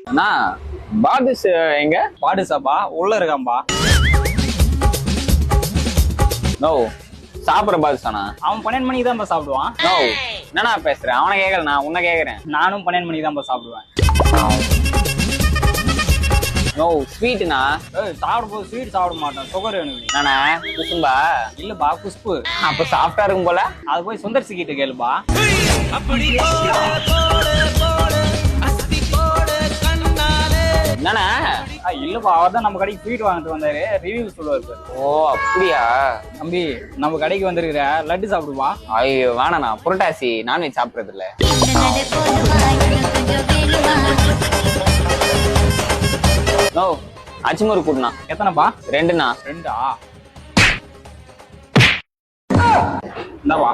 அண்ணா பாதுஷ் எங்க? பாடுசாப்பா உள்ள இருக்கான்பா. நோ சாப்பிட்ற பாதுஷானா? அவன் 12 மணிக்கு தான்ப்பா சாப்பிடுவான். நோ என்னண்ணா பேசுறேன்? அவனை கேட்கல, நான் உன்னை கேட்கறேன். நானும் 12 மணிக்கு தான்ப்பா சாப்பிடுவேன். நோ ஸ்வீட்டுண்ணா. சாப்பிடும் போது ஸ்வீட் சாப்பிட மாட்டேன், சுகர் எனக்கு. என்னண்ணா குசும்பா? இல்லப்பா குஷ்பு. அப்ப சாஃப்டா இருக்கும் போல. அது போய் சுந்தர் கிட்ட கேளுப்பா. என்னண்ணா? இல்லப்பா அவர் தான் நம்ம கடைக்கு ஸ்வீட் வாங்கிட்டு வந்தாரு, ரிவ்யூ சொல்லுவாரு. ஓ அப்படியா? தம்பி நம்ம கடைக்கு வந்திருக்கிற லட்டு சாப்பிடுவா. ஐயோ வேணாண்ணா, புரட்டாசி நான்வெஜ் சாப்பிட்றது இல்ல. நோ அச்சுமுறு கூடண்ணா. எத்தனைப்பா? 2ண்ணா. 2ஆ? இந்தாப்பா.